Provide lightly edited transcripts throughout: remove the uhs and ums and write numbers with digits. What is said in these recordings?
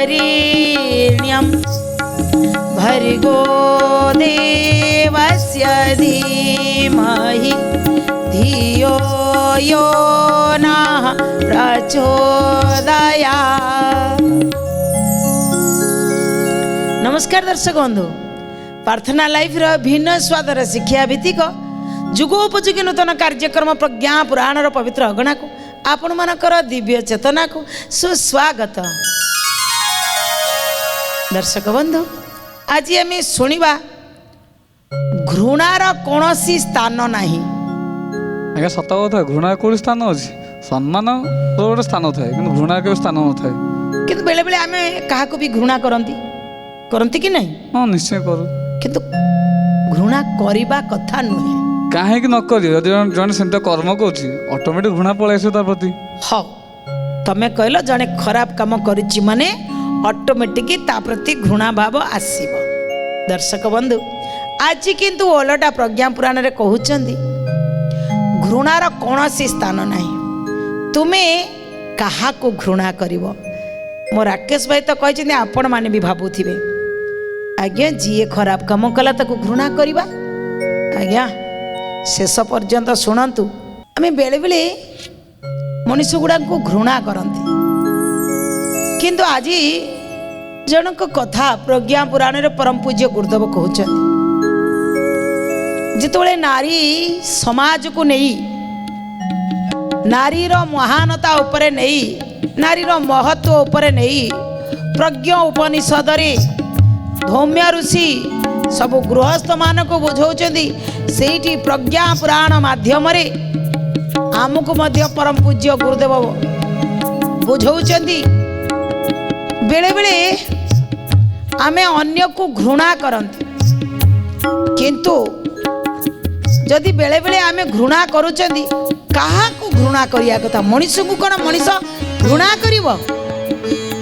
वरेण्यं भर्गो देवस्य धीमहि धियो यो नः प्रचोदयात्। नमस्कार दर्शक बंधु, प्रार्थना लाइफ भिन्न स्वादर शिक्षा भित्तिक जुगोपयोगी नूतन कार्यक्रम प्रज्ञा पुराण पवित्र अगणा को आपण मानकर दिव्य चेतना को सुस्वागत। दर्शक बंधु, आज आम शुणा घृणार कौन स्थान नहीं। आज्ञा सत कथा, घृणा कौन स्थान अच्छी? सम्मान गोटे स्थान थाए कि घृणा के स्थान न थाए। किंतु बेले बेले आम क्या भी घृणा करती कि नहीं? हाँ निश्चय करू, किंतु घृणा करने कथा नुहे। कहीं न करी जन से कर्म करुच्ची ऑटोमेटिक घृणा पलैस प्रति। हाँ तमें कहल जड़े खराब काम करुच्ची माने ऑटोमेटिक ता प्रति घृणा भाव आसीब। दर्शक बंधु, आज किंतु ओलटा प्रज्ञा पुराण रे कहउचंदी घृणार कौन स्थान नहीं। तुम्हें कहा को घृणा करिवो? मो राकेश भाई तो कहते आपण माने भी भाबुथिबे आज्ञा जी खराब काम कला ताको घृणा करिबा। आज्ञा शेष पर्यंत शुणु। आम बेले बेले मनीष गुड़ा को घृणा करती, किंतु आज जनक कथा प्रज्ञा पुराण रे परम पूज्य गुरुदेव कहते जिते नारी समाज को नहीं, नारीर महानता उपरे नहीं, नारीर महत्व उपरे नहीं, प्रज्ञा उपनिषद रे धौम्य ऋषि सबु गृहस्थ मान को बुझाउछंदी। सेठी प्रज्ञा पुराण माध्यम रे आमको मध्य परम पूज्य गुरुदेव बुझाउछंदी। बेले बेले आमे अन्य को घृणा करंती, किंतु जदि बेले बेले आमे घृणा करूछंदी कहा को घृणा करिया कथा? मनीष को कोन मनीष घृणा करिवो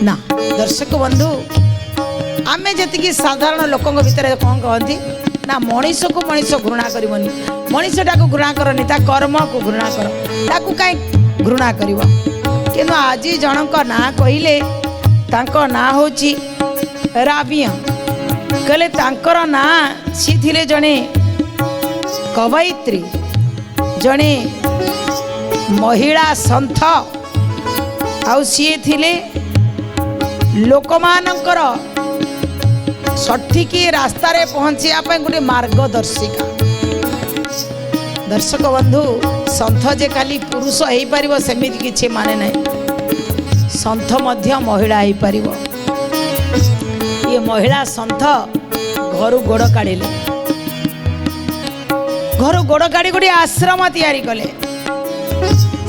ना? दर्शक बंधु, आमे जतिकी साधारण लोकों भितर कौन कहती ना मनीष को मनीष घृणा करनी, मनीषटा को घृणा करनी, ता कर्म को घृणा कर, ताकू कहीं घृणा करिव। किंतु आज जनक ना कहले तांको ना होची राबिया, कहले तांकर ना सी थिले जणे कवयित्री, जणे महिला संथ, आउ सी थिले लोकमानंकर सठिक रास्ता रे पहुंचा गोटे मार्गदर्शिका। दर्शक बंधु, संथ जे खाली पुरुष हो पार सेमिति किछि माने नहीं, संथ मध्य महिला हो पार। ये महिला संथ घर गोड़ काढ़िले, घर गोड़ काढ़ी गोटे आश्रम तैयारी कले।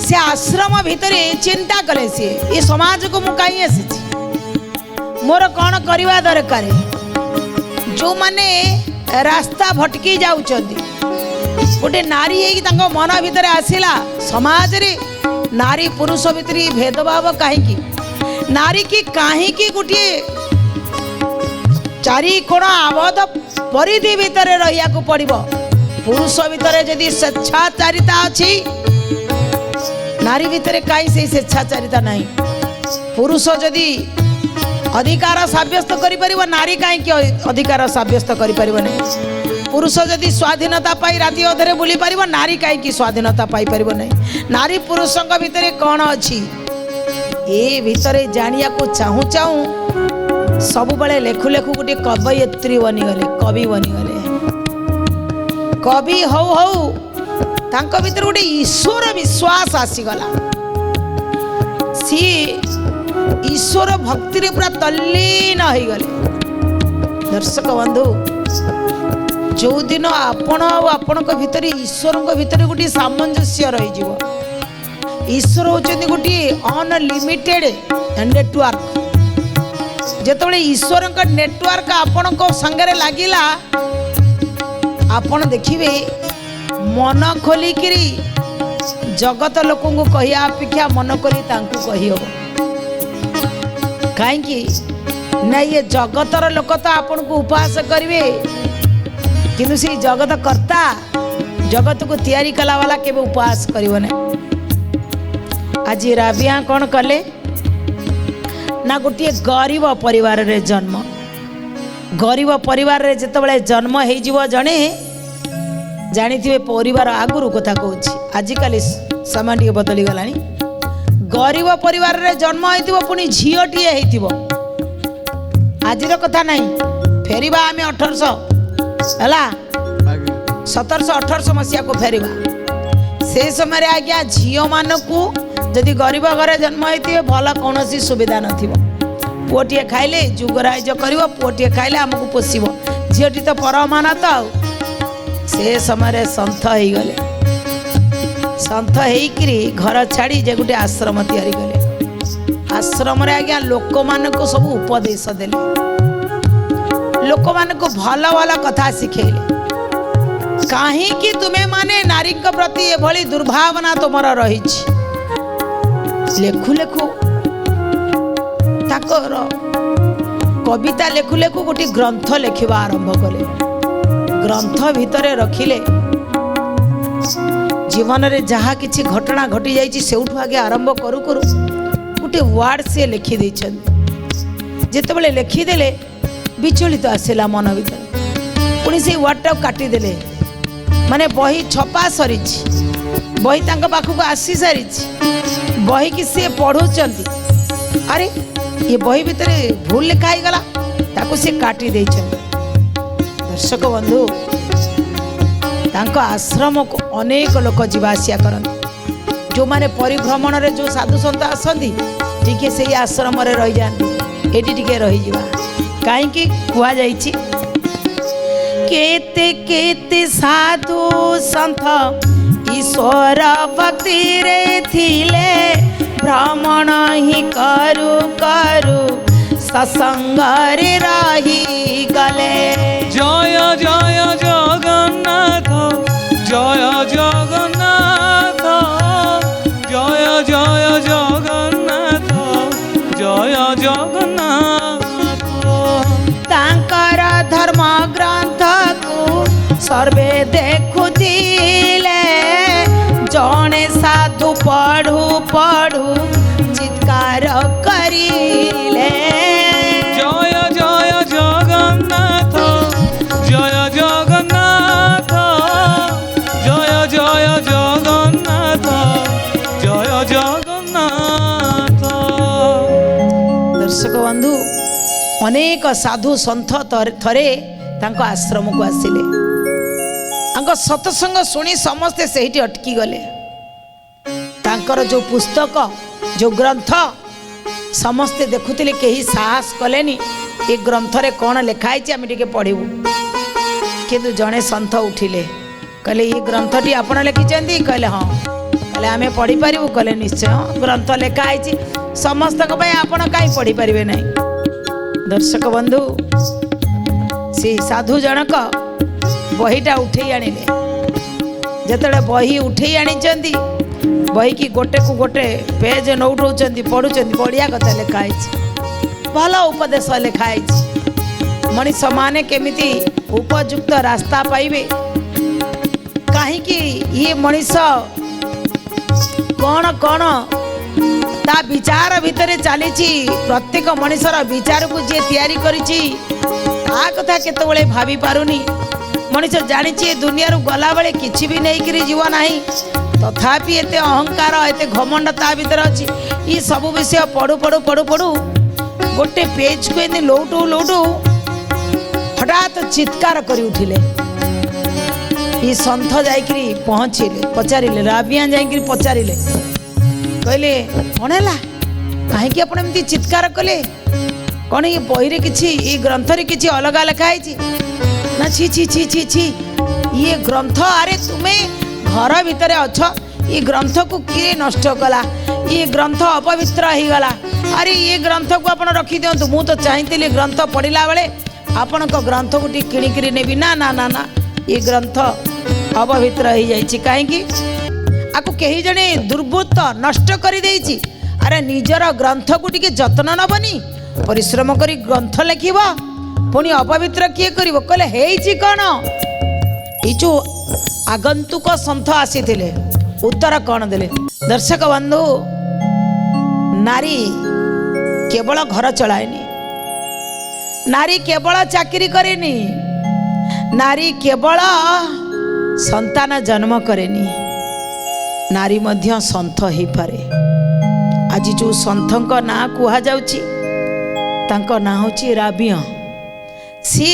से आश्रम भितर चिंता कले सी ये समाज को मु कहीं आसी, मोर कौन करवा दरकार। जो माने रास्ता भटकी जाउचंदी, गोटे नारी है मन भितर आसिला समाज रे नारी पुरुष भितर भेदभाव कहीं, नारी की कहीं गोटे चारि कोण आबद्ध परिधि भितर रहिया को पड़िबो। पुरुष भितर जदि स्वेच्छाचारिता अच्छी, नारी भितर कहीं से स्वेच्छाचारिता नहीं। पुरुष जदि अधिकार साब्यस्त करि परिबो, नारी कहीं अधिकार साब्यस्त करि परिबो नहीं। पुरुष जदि स्वाधीनता पाई राति अधरे बुली परिबो, नारी कहीं स्वाधीनता पाई परिबो नहीं। नारी पुरुषों भितर कौन अच्छी ए भितर जानिया को चाहू चाहू सब बड़े लेखु लेखु गोटे कवयित्री बनीगले, कवि बनीगले। कवि हौ हौ तांको भितर गोटे ईश्वर विश्वास आसीगला। सी ईश्वर भक्ति रे पूरा तल्लीन हो गले। दर्शक बंधु, जो दिन आपण आपण भितर ईश्वर भितर गोटे सामंजस्य रही, ईश्वर होचंदी गोटे अनलिमिटेड नेटवर्क। जेतबेले ईश्वर नेटवर्क आपण संगे लगिला, आपण देखिए मन खोलिकी जगत लोक कहिया अपेक्षा मन करी तांकु कही हो। कहीं ना ये जगतर लोक तो आपन को उपहास करेंगे, किंतु से जगत कर्ता जगत को तैयारी कला वाला केबे उपहास करिवो नै। आज राबिया कौन कले ना गोटे गरीब परिवार रे जन्म। गरीब परिवार रे जेतेबेले जन्म हो जड़े जानी परिवार आगुरु कथा कहूँ आजिकल समय टे बदली गला। गरीब परिवार रे जन्म हो पुणी झीटीए हो आज कथा नहीं फेरिबा आम 1800 है 1700-1800 मसीहा को फेरिबा से समय आज्ञा झील मानक जदि गरीब घरे जन्म होते भल कौन सुविधा पुओटे खाइले जुगराइज कर पुओटे खाइले आमको पोषब झीटी तो परमानत से समय सन्थ हो गले सन्थ होकरी घर छाड़ी जे गोटे आश्रम तैयारी कले आश्रम आज्ञा लोक मान सब उपदेश देले लोक मान भल भल कथा शिखेले कहीं तुम्हें माने नारी प्रति एभली दुर्भावना तुमर रही लेखु लेखु ताकर कविता लेखु लेखु गोटे ग्रंथ लेखिबा आरंभ कले ग्रंथ भितर रखिले जीवन रे जहा किछि घटना घटी जाइछि सेउठु आगे आरंभ करू करू गोटे वर्ड से लिखि दैछन जेतेबेले लिखि देले विचलित आसिला मन भीतर पुणी से वर्डटा काटी देले माने बही छपा सरी बही तांका पाखक आसी सारी बही की सी पढ़ुचंती अरे ये बही भितर भूल लिखा ही गला ताको सी काटी देछन। दर्शक बंधु तांका आश्रम को अनेक लोक जीवा आसिया करନ୍ତି जो माने परिभ्रमण रे जो साधु संत आसंती टिके से आश्रम रे रही जाती एटी टिके रही जीवा काहे कि कुआ जाईची केते केते साधु संत ईश्वर भक्ति रे थिले भ्रमण ही करू करू सत्संग रे रही गले। जय जय जगन्नाथ जय जगन्नाथ जय जय जगन्नाथ जय जगन्नाथ तांकर धर्म ग्रंथ को सर्वे देखुले जने साधु पढ़ू पढ़ू चित्कार करिले जय जय जगन्नाथ जय जगन्नाथ जय जय जगन्नाथ जय जगन्नाथ। दर्शक बंधु अनेक साधु संत थरे तांको आश्रम को आसिले तांको सत्संग सुनी समस्ते सेहिटी अटकी गले तांकर जो पुस्तक जो ग्रंथ समस्ते देखुतिले केही साहस कलेनी ए ग्रंथ रे कोन लिखाई छि आमे टिके पढिबु किंतु जणे संत उठिले कहले ये ग्रंथटी आपण लिखिचंदी कहले हां कहले आमे पढि परिबु कहले निश्चय ग्रंथ लिखाई छि समस्त को भाई आपण काई पढि परिबे नै। दर्शक बंधु से साधु जनक बहीटा उठे आनिले जेतले बही उठे आनिचंदी बही की गोटे को गोटे पेज नौटौचंदी पढ़ुचंदी बढ़िया कथा लिखाई भल उपदेश लिखाई मनीष माने केमिति उपयुक्त रास्ता पाइबे कहीं ये मनीष कौन कौन ता विचार भितर चली प्रत्येक मनीषर विचार को जी तैयारी करिछि ता कथा केतबेले भाभी पारुनी मनीष जानी दुनिया गला बेले किछि भी नहीं करी जीव नाही तथापि एते अहंकार एते घमंड ता भीतर अछि ई सब विषय पढ़ू पढ़ू पढ़ू पढ़ू गोटे पेज को एने लौटू लौटू हठात चित्कार करी उठिले ई संथ जाइकरी पहुँचिले पचारिले राबिया जाइकरी पचारिले कहले कौन है कहीं आप चित्कार कले कौन ये बही रे किछि ये ग्रंथ रे किछि अलग लिखाई ना छी छी छी छी छी ये ग्रंथ अरे तुम्हें घर भितर अच्छ ये ग्रंथ को किए नष्ट कला ये ग्रंथ अपवित्र हो गला अरे ये ग्रंथ को आप रखी दिंतु मु तो चाहती ग्रंथ पढ़ला बेले आपण को ग्रंथ को किणिकी नेबी ना ना ना ना ये ग्रंथ अपवित्र हो जाइए कहीं आपको कहीं जने दुर्बृत्त नष्ट कर देइछि अरे निजर ग्रंथ को टिके जत्न नबनी परिश्रम करी ग्रंथ लिखिब पुणी अपवित्र किए करिवो कहले हेइछि कोन ई जो आगंतुक संथ आसीथिले उत्तर कोन देले। दर्शक बंधु नारी केवल घर चलाएनी, नारी केवल चाकरी करेनी, नारी केवल संतान जन्म करेनी, नारी मध्य संत हो पारे। आज जो संतक ना कुहा जाउची तांको ना होची राबिया। सी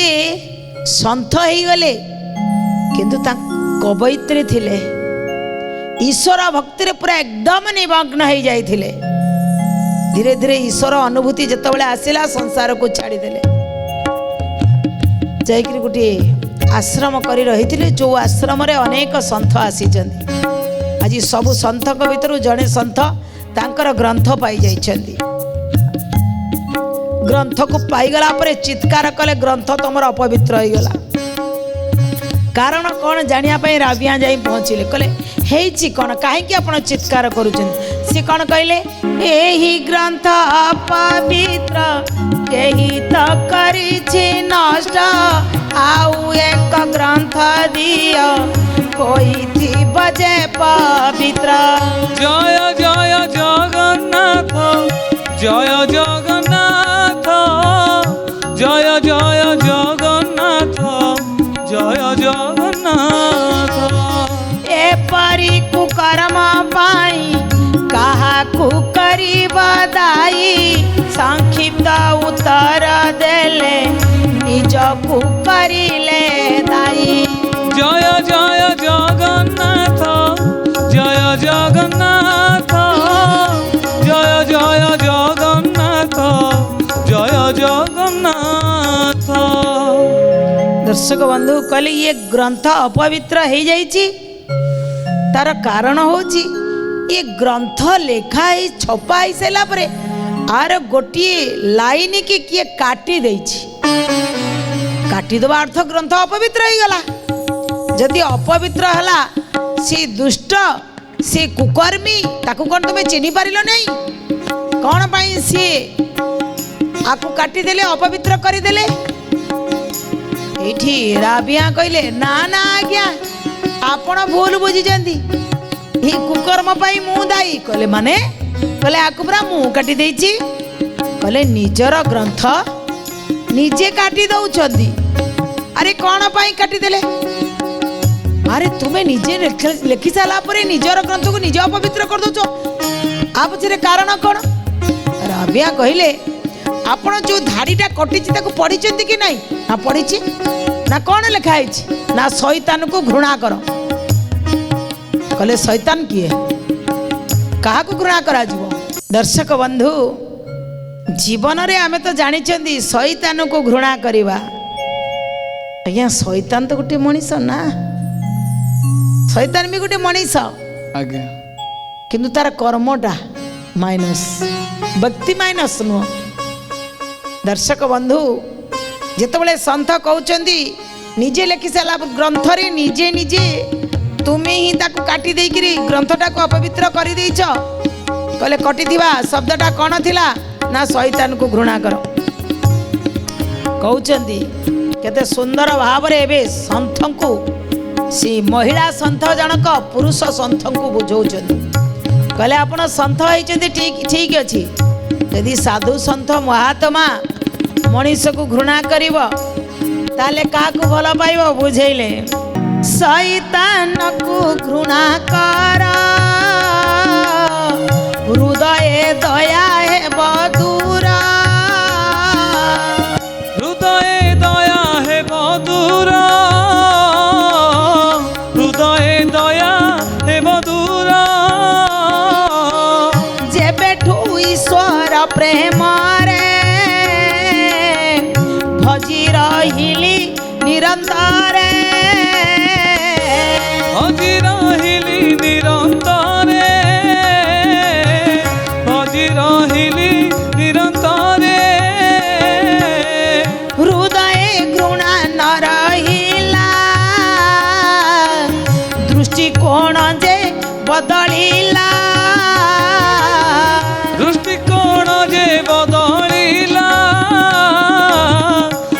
संत हो गले किंतु कवयित्री थिले, ईश्वर भक्ति रे पूरा एकदम निमग्न हो जाइथिले। धीरे धीरे ईश्वर अनुभूति जतबेले आसिला संसार को छाड़ी देले, जाइकरी गोटे आश्रम करी रहिथिले। जो आश्रम रे अनेक संत आसीचंदी। आज सबु संतक भितर जड़े संत तांकर ग्रंथ पाई जाइछंदी। ग्रंथ को पाईगला परे चित्कार कले ग्रंथ तुमर अपवित्र हो गला। कारण कौन जानिया पई राबिया जाई पहुँचिले, कहले हेची कौन कहीं आपण चित्कार करूछन। से कौन कहले, एही ग्रंथ अपवित्र केही तो करिछि नष्ट, आउ एक ग्रंथ दियो कोई थी बजे पवित्र। जय जय जगन्नाथ, जय जगन्नाथ, जय जय जगन्नाथ, जय जगन्नाथ। एपरी कुकर्म पाई काहाकू करी बदाई, संक्षिप्त उत्तर देले निजकू करिले दाई। जय जय जगन्नाथ, जय जगन्नाथ, जय जय जगन्नाथ, जय जगन्नाथ। दर्शक बंधु कहले ये ग्रंथ अपवित्र हो जाइछि, तार कारण होछि ये ग्रंथ लेखा ही छपा ही सारा पर आर गोटे लाइन की किए काटी देछि। काटी देवा अर्थ ग्रंथ अपवित्र हो गला। जदि अपवित्र हला से दुष्ट से कुकर्मी ताकू कौन तुम्हें चिन्ह पारिल नहीं? कौन पाई सी आपको काटी देले अपवित्र करी देले? एठी राबिया कहले ना ना आज्ञा आपण भूल बुझी जंदी, ही कुकर्म पाई मु दाई। कहले माने? कहले आकु पूरा मु काटी देछि। कहले निजर ग्रंथ निजे काटी दउछंदी। अरे कौन पाई काटी देले? अरे तुम्हें निजे लिखि सारा पर निजर ग्रंथ को निज अपवित्र कर दउछो, आ पछरे कारण कौन? राबिया कहले आपण जो धाड़ीटा कटिछि ताको पढ़िचंती कि नहीं? ना पढ़िछि। ना कौन लिखा है? ना शैतान को घृणा कर। कहले शैतान किए? कहा को घृणा करा जीवो? दर्शक बंधु जीवन रे आमे तो जानिचंदी शैतान को घृणा करिवा। आज्ञा शैतान तो गोटे मनीष ना, शैतान भी गोटे मनीष आज्ञा, किंतु तार कर्मटा माइनस, व्यक्ति माइनस नुह। दर्शक बंधु जितेबाला संत कहते निजे लिखि सारा ग्रंथ रे निजे निजे तुम्हें ही ताकू काटी देकरी ग्रंथटा को अपवित्र कर देइछ। कहले कटिथिबा शब्दटा कौन थिला? ना शैतान को घृणा कर। कहउचंदी केते सुंदर भाव रे एबे संत को सी महिला संत जनक पुरुष संत को बुझौचंदी। कहले आपण संत होइचंदी ठीक ठीक अछि, यदि साधु संत महात्मा मनीष को घृणा करिव ताले काकू भल पाइब बुझेले। शैतान को घृणा कर हृदय दया है बदूरा, हृदय दया है बदूरा, हृदय दया है बदूरा। जेबेठू ईश्वर प्रेम रे भजी रहिली निरंतर, भजी रहिली निरंतर, भजी रहिली निरंतर। हृदय घृणा न रहिला दृष्टिकोण जे बदलिला, दृष्टिकोण जे बदलिला,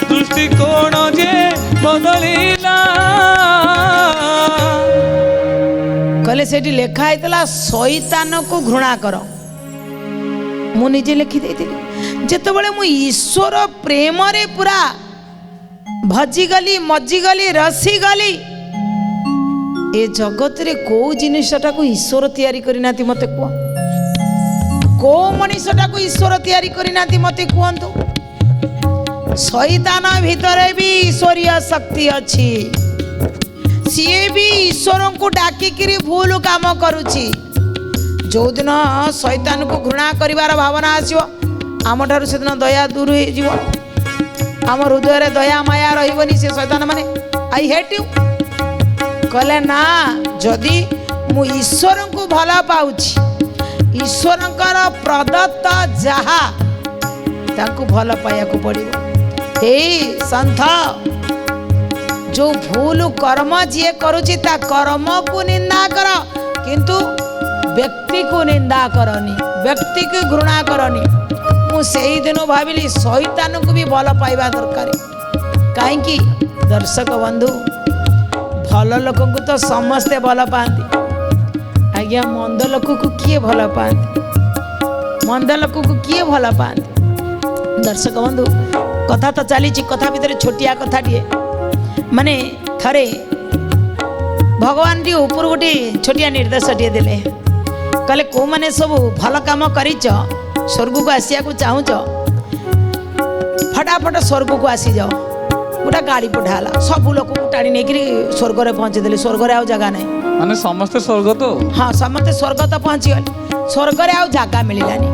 दृष्टिकोण जे बदलिला। कहले सेठी लेखा हैतला शैतान को घृणा कर। ମୁଁ ନିଜେ ଲେଖି ଦେଇଥିଲି ଯେତେବେଳେ ମୁଁ ଈଶ୍ୱର ପ୍ରେମରେ ପୁରା ଭଜିଗଲି ମଜିଗଲି ରସିଗଲି। ଏ ଜଗତରେ କୋଉ ଜିନିଷଟାକୁ ଈଶ୍ୱର ତିଆରି କରିନାହାନ୍ତି ମତେ କୁହ? କୋଉ ମଣିଷଟାକୁ ଈଶ୍ୱର ତିଆରି କରିନାହାନ୍ତି ମତେ କୁହନ୍ତୁ? ଶୈତାନ ଭିତରେ ବି ଈଶ୍ୱରୀୟ ଶକ୍ତି ଅଛି। ସିଏ ବି ଈଶ୍ୱରଙ୍କୁ ଡାକିକିରି ଭୁଲ କାମ କରୁଛି। ଯେଉଁଦିନ ଶୈତାନକୁ ଘୃଣା କରିବାର ଭାବନା ଆସିବ ଆମଠାରୁ ସେଦିନ ଦୟା ଦୂର ହେଇଯିବ। ଆମ ହୃଦୟରେ ଦୟା ମାୟା ରହିବନି। ସେ ଶୈତାନ ମାନେ ଆଇ ହେଟ୍ ୟୁ କହିଲେ ନା, ଯଦି ମୁଁ ଈଶ୍ୱରଙ୍କୁ ଭଲ ପାଉଛି, ଈଶ୍ୱରଙ୍କର ପ୍ରଦତ୍ତ ଯାହା ତାଙ୍କୁ ଭଲ ପାଇବାକୁ ପଡ଼ିବ। ଏଇ ସନ୍ଥ ଯେଉଁ ଭୁଲ କର୍ମ ଯିଏ କରୁଛି ତା କର୍ମକୁ ନିନ୍ଦା କର, କିନ୍ତୁ ବ୍ୟକ୍ତିକୁ ନିନ୍ଦା କରନି, ବ୍ୟକ୍ତିକୁ ଘୃଣା କରନି। ମୁଁ ସେଇଦିନ ଭାବିଲି ଶୈତାନକୁ ବି ଭଲ ପାଇବା ଦରକାର। କାହିଁକି ଦର୍ଶକ ବନ୍ଧୁ, ଭଲ ଲୋକଙ୍କୁ ତ ସମସ୍ତେ ଭଲ ପାଆନ୍ତି, ଆଜ୍ଞା ମନ୍ଦ ଲୋକକୁ କିଏ ଭଲ ପାଆନ୍ତି? ମନ୍ଦ ଲୋକକୁ କିଏ ଭଲ ପାଆନ୍ତି? ଦର୍ଶକ ବନ୍ଧୁ, କଥା ତ ଚାଲିଛି, କଥା ଭିତରେ ଛୋଟିଆ କଥାଟିଏ। ମାନେ ଥରେ ଭଗବାନ ଟିକେ ଉପରୁ ଗୋଟେ ଛୋଟିଆ ନିର୍ଦ୍ଦେଶଟିଏ ଦେଲେ। କହିଲେ କେଉଁମାନେ ସବୁ ଭଲ କାମ କରିଛ, ସ୍ୱର୍ଗକୁ ଆସିବାକୁ ଚାହୁଁଛ, ଫଟାଫଟ ସ୍ୱର୍ଗକୁ ଆସିଯାଅ। ଗୋଟେ ଗାଡ଼ି ପଠା ହେଲା, ସବୁ ଲୋକଙ୍କୁ ଟାଣି ନେଇକିରି ସ୍ୱର୍ଗରେ ପହଞ୍ଚିଦେଲେ। ସ୍ୱର୍ଗରେ ଆଉ ଜାଗା ନାହିଁ। ମାନେ ସମସ୍ତେ ସ୍ୱର୍ଗ ତ? ହଁ, ସମସ୍ତେ ସ୍ୱର୍ଗ ତ ପହଞ୍ଚିଗଲେ, ସ୍ୱର୍ଗରେ ଆଉ ଜାଗା ମିଳିଲାନି।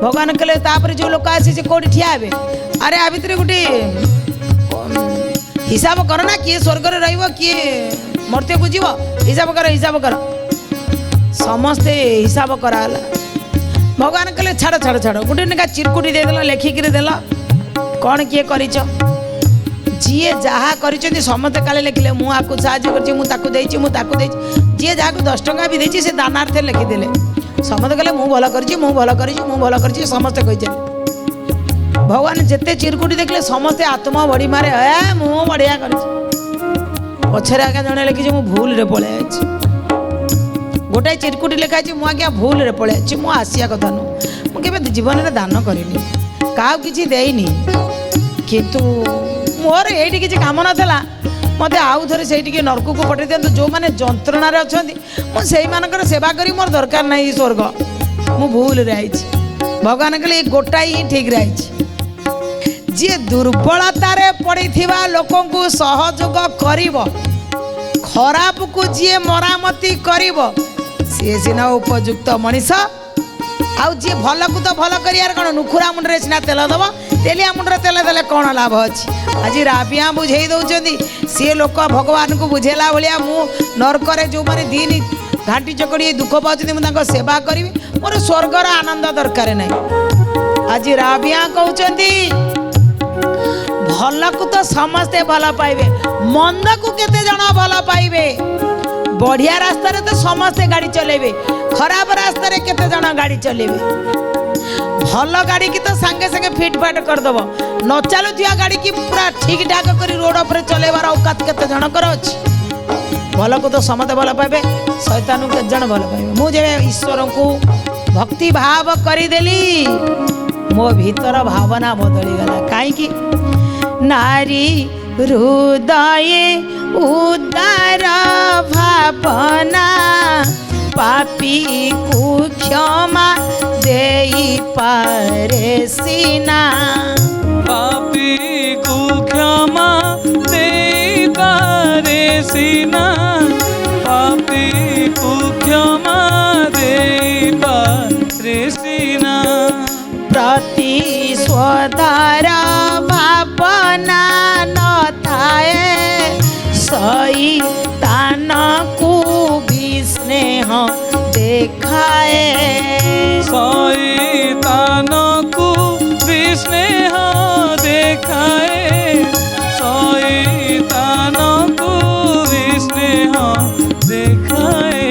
ଭଗବାନ କହିଲେ ତାପରେ ଯେଉଁ ଲୋକ ଆସି ସେ କେଉଁଠି ଠିଆ ହେବେ? ଆରେ ଆ ଭିତରେ ଗୋଟେ ହିସାବ କର ନା, କିଏ ସ୍ୱର୍ଗରେ ରହିବ କିଏ ମର୍ତ୍ତ୍ୟକୁ ଯିବ, ହିସାବ କର, ହିସାବ କର। ସମସ୍ତେ ହିସାବ କରାହେଲା। ଭଗବାନ କହିଲେ ଛାଡ଼ ଛାଡ଼ ଛାଡ଼, ଗୋଟେ ନେଖା ଚିରକୁଟି ଦେଇଦେଲ, ଲେଖିକିରି ଦେଲ କ'ଣ କିଏ କରିଛ। ଯିଏ ଯାହା କରିଛନ୍ତି ସମସ୍ତେ କାଳେ ଲେଖିଲେ, ମୁଁ ଆକୁ ସାହାଯ୍ୟ କରିଛି, ମୁଁ ତାକୁ ଦେଇଛି, ମୁଁ ତାକୁ ଦେଇଛି। ଯିଏ ଯାହାକୁ 10 ଟଙ୍କା ବି ଦେଇଛି ସେ ଦାନାର୍ଥରେ ଲେଖିଦେଲେ। ସମସ୍ତେ କହିଲେ ମୁଁ ଭଲ କରିଛି, ମୁଁ ଭଲ କରିଛି, ମୁଁ ଭଲ କରିଛି, ସମସ୍ତେ କହିଛନ୍ତି। ଭଗବାନ ଯେତେ ଚିରକୁଟି ଦେଖିଲେ ସମସ୍ତେ ଆତ୍ମ ବଢ଼ି ମାରେ, ମୁଁ ବଢ଼ିଆ କରିଛି। ପଛରେ ଆଜ୍ଞା ଜଣେ ଲେଖିଛି ମୁଁ ଭୁଲରେ ପଳେଇ ଆସିଛି। ଗୋଟାଏ ଚିରକୁଟି ଲେଖା ହେଇଛି ମୁଁ ଆଜ୍ଞା ଭୁଲରେ ପଳେଇ ଆସିଛି, ମୁଁ ଆସିବା କଥା ନୁହଁ। ମୁଁ କେବେ ଜୀବନରେ ଦାନ କରିନି, କାହାକୁ କିଛି ଦେଇନି, କିନ୍ତୁ ମୋର ଏଇଠି କିଛି କାମ ନଥିଲା। ମୋତେ ଆଉ ଥରେ ସେଇଠିକି ନର୍କକୁ ପଠାଇ ଦିଅନ୍ତୁ। ଯେଉଁମାନେ ଯନ୍ତ୍ରଣାରେ ଅଛନ୍ତି ମୁଁ ସେଇମାନଙ୍କର ସେବା କରି ମୋର ଦରକାର ନାହିଁ ସ୍ୱର୍ଗ। ମୁଁ ଭୁଲରେ ଆଇଛି। ଭଗବାନ କହିଲେ ଏ ଗୋଟାଏ ହିଁ ଠିକ୍ରେ ଆଇଛି। ଯିଏ ଦୁର୍ବଳତାରେ ପଡ଼ିଥିବା ଲୋକଙ୍କୁ ସହଯୋଗ କରିବ, ଖରାପକୁ ଯିଏ ମରାମତି କରିବ, ସିଏ ସିନା ଉପଯୁକ୍ତ ମଣିଷ। ଆଉ ଯିଏ ଭଲକୁ ତ ଭଲ କରିବାର କ'ଣ, ନୁଖୁରା ମୁଣ୍ଡରେ ସିନା ତେଲ ଦେବ, ତେଲିଆ ମୁଣ୍ଡରେ ତେଲ ଦେଲେ କ'ଣ ଲାଭ ଅଛି? ଆଜି ରାବିଆ ବୁଝେଇ ଦେଉଛନ୍ତି, ସିଏ ଲୋକ ଭଗବାନଙ୍କୁ ବୁଝେଇଲା ଭଳିଆ ମୁଁ ନର୍କରେ ଯେଉଁମାନେ ଦିନ ଘାଣ୍ଟି ଚକଡ଼ି ଦୁଃଖ ପାଉଛନ୍ତି ମୁଁ ତାଙ୍କ ସେବା କରିବି, ମୋର ସ୍ୱର୍ଗର ଆନନ୍ଦ ଦରକାର ନାହିଁ। ଆଜି ରାବିଆ କହୁଛନ୍ତି ଭଲକୁ ତ ସମସ୍ତେ ଭଲ ପାଇବେ, ମନ୍ଦକୁ କେତେ ଜଣ ଭଲ ପାଇବେ? ବଢ଼ିଆ ରାସ୍ତାରେ ତ ସମସ୍ତେ ଗାଡ଼ି ଚଲେଇବେ, ଖରାପ ରାସ୍ତାରେ କେତେ ଜଣ ଗାଡ଼ି ଚଲେଇବେ? ଭଲ ଗାଡ଼ିକି ତ ସାଙ୍ଗେ ସାଙ୍ଗେ ଫିଟ୍ ଫାଟ୍ କରିଦେବ, ନ ଚାଲୁଥିବା ଗାଡ଼ିକି ପୁରା ଠିକ୍ ଠାକ୍ କରି ରୋଡ଼ ଉପରେ ଚଲେଇବାର ଔକାତ କେତେ ଜଣଙ୍କର ଅଛି? ଭଲକୁ ତ ସମସ୍ତେ ଭଲ ପାଇବେ, ଶୈତାନକୁ କେତେ ଜଣ ଭଲ ପାଇବେ? ମୁଁ ଯେବେ ଈଶ୍ୱରଙ୍କୁ ଭକ୍ତି ଭାବ କରିଦେଲି, ମୋ ଭିତର ଭାବନା ବଦଳିଗଲା। କାହିଁକି? ନାରୀ ହୃଦୟ ଉଦାର ଭାବନା ପାପୀ କୁ କ୍ଷମା ଦେଇପାରେ ସିନା, ପାପୀ କୁ କ୍ଷମା ଦେଇପାରେ ସିନା, ପାପୀ କୁ କ୍ଷମା ଦେଇପାରେ ସିନା। ପ୍ରତିଶୋଧର ଭାବନା ନଥାଏ, ଶୈତାନକୁ ବି ସ୍ନେହ ଦେଖାଏ, ଶୈତାନକୁ ବି ସ୍ନେହ ଦେଖାଏ, ଶୈତାନକୁ ବି ସ୍ନେହ ଦେଖାଏ।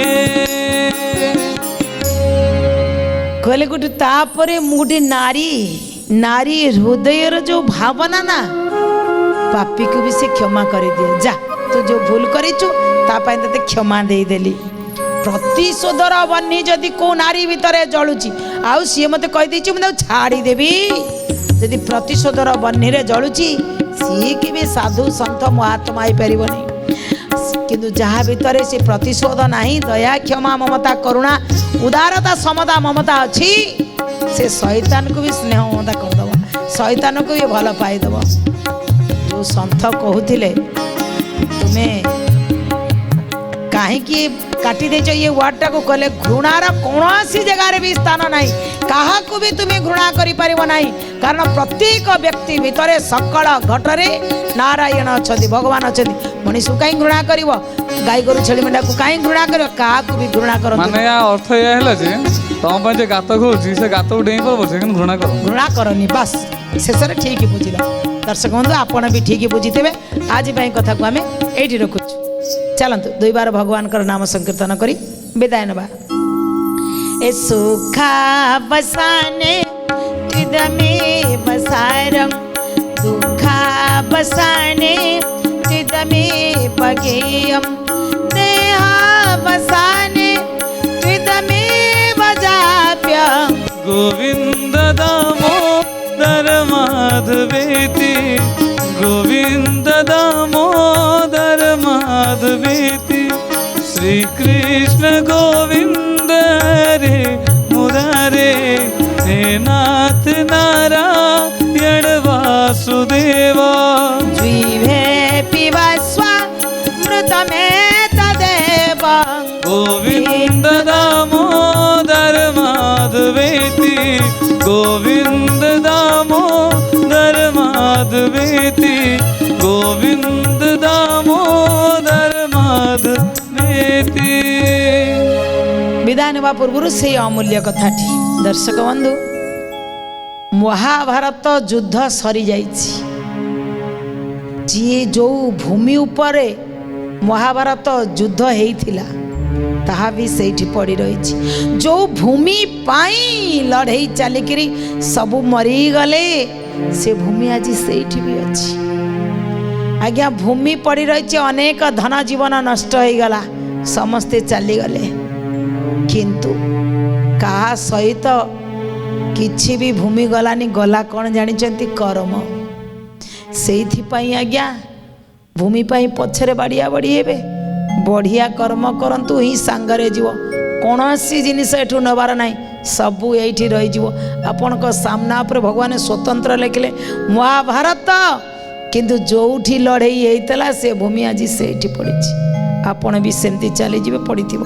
କହିଲେ ଗୋଟେ ତାପରେ ମୁଁ ଗୋଟେ ନାରୀ ହୃଦୟର ଯେଉଁ ଭାବନା ନା, ପାପୀକୁ ବି ସେ କ୍ଷମା କରିଦିଏ। ଯା ତୁ ଯେଉଁ ଭୁଲ କରିଛୁ ତା ପାଇଁ ତତେ କ୍ଷମା ଦେଇଦେଲି। ପ୍ରତିଶୋଧର ବହ୍ନି ଯଦି କେଉଁ ନାରୀ ଭିତରେ ଜଳୁଛି ଆଉ ସିଏ ମୋତେ କହିଦେଇଛି ମୁଁ ତାକୁ ଛାଡ଼ିଦେବି। ଯଦି ପ୍ରତିଶୋଧର ବହ୍ନିରେ ଜଳୁଛି ସିଏ କେବେ ସାଧୁ ସନ୍ଥ ମହାତ୍ମା ହେଇପାରିବନି। କିନ୍ତୁ ଯାହା ଭିତରେ ସେ ପ୍ରତିଶୋଧ ନାହିଁ, ଦୟା କ୍ଷମା ମମତା କରୁଣା ଉଦାରତା ସମତା ମମତା ଅଛି, ସେ ଶୈତାନକୁ ବି ସ୍ନେହ ମମତା କରିଦେବ, ଶୈତାନକୁ ବି ଭଲ ପାଇଦେବ। ଯେଉଁ ସନ୍ଥ କହୁଥିଲେ ତୁମେ କାହିଁକି କାଟି ଦେଇଛ ଇଏ ୱାର୍ଡଟାକୁ, କହିଲେ ଘୃଣାର କୌଣସି ଜାଗାରେ ବି ସ୍ଥାନ ନାହିଁ, କାହାକୁ ବି ତୁମେ ଘୃଣା କରିପାରିବ ନାହିଁ। କାରଣ ପ୍ରତ୍ୟେକ ବ୍ୟକ୍ତି ଭିତରେ ସକଳ ଘଟରେ ନାରାୟଣ ଅଛନ୍ତି, ଭଗବାନ ଅଛନ୍ତି। ମଣିଷକୁ କାହିଁ ଘୃଣା କରିବ, ଗାଈ ଗୋରୁ ଛେଳି ମେଣ୍ଢାକୁ କାହିଁ ଘୃଣା କରିବ, କାହାକୁ ବି ଘୃଣା କର। ମାନେ ୟା ଅର୍ଥ ଏଇଆ ହେଲା ଯେ ତମ ପାଇଁ ଯେ ଗାତ ଖୋଳୁଛି ସେ ଗାତକୁ ଡେଇଁ ପଡ଼ିବ, ସେ କିନ୍ତୁ ଘୃଣା କର, ଘୃଣା କରନି। ବାସ୍ ଶେଷରେ ଠିକ୍ ବୁଝିଲ। ଦର୍ଶକ ବନ୍ଧୁ ଆପଣ ବି ଠିକ୍ ବୁଝିଥିବେ। ଆଜି ପାଇଁ କଥାକୁ ଆମେ ଏଇଠି ରଖୁଛୁ। ଚାଲନ୍ତୁ ଦୁଇବାର ଭଗବାନଙ୍କର ନାମ ସଂକୀର୍ତ୍ତନ କରି ବିଦାୟ ନେବା। ଏ ସୁଖା ବସାନେ ତିଦମେ ବସାରଂ, ଦୁଃଖା ବସାନେ ତିଦମେ ବଗେୟಂ, ଦେହା ବସାନେ ତିଦମେ ବଜାପ୍ୟଂ। गोविंद दामोदर माधवेति, गोविंद दामोदर माधवेति, श्री कृष्ण गोविंद हरे मुरारे, हे नाथ नारायण वासुदेवा। जीवे पिबस्व मृतमेतदेव, गोविंद दामोदर माधवेति, गोविंद दामोदर माधवेति, गोविंद दामोदर माधवेति। विदाय नेवा पूर्व से अमूल्य कथाटी। दर्शक बंधु महाभारत युद्ध सरी जाइछि। जी जो भूमि उपरे महाभारत युद्ध हेइथिला ताहा भी सेठी पड़ी रही। जो भूमि पाई लड़ई चलिकी सबू मरी गले से भूमि आज सेठी भी अच्छी। आज्ञा भूमि पड़ी रही, अनेक धन जीवन नष्ट हो गला, समस्ते चली गले, किंतु कहा सहित किछि भी भूमि गलानी। गला कौन जानिचंती? कर्म। सेइथिपाई आज्ञा भूमि पाई पछरे बाड़िया बाड़ी हेबे, बढ़िया कर्म करंतु ही सांगरे जीव, कौनसी जिनिस एठू नबार नहीं, सबू एठी रही जीव। आपण को सामना पर भगवान स्वतंत्र लिखले महाभारत, किंतु जोठी लड़ई होइतला से भूमि आज सेठी पड़ी। आपण भी सेमती चली जीवे पड़ीथिबो।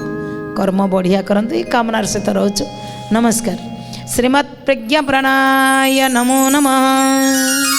कर्म बढ़िया करंतु ई कामनार सहित रहउछु। नमस्कार। श्रीमत् प्रज्ञा प्राणाय नमो नमः।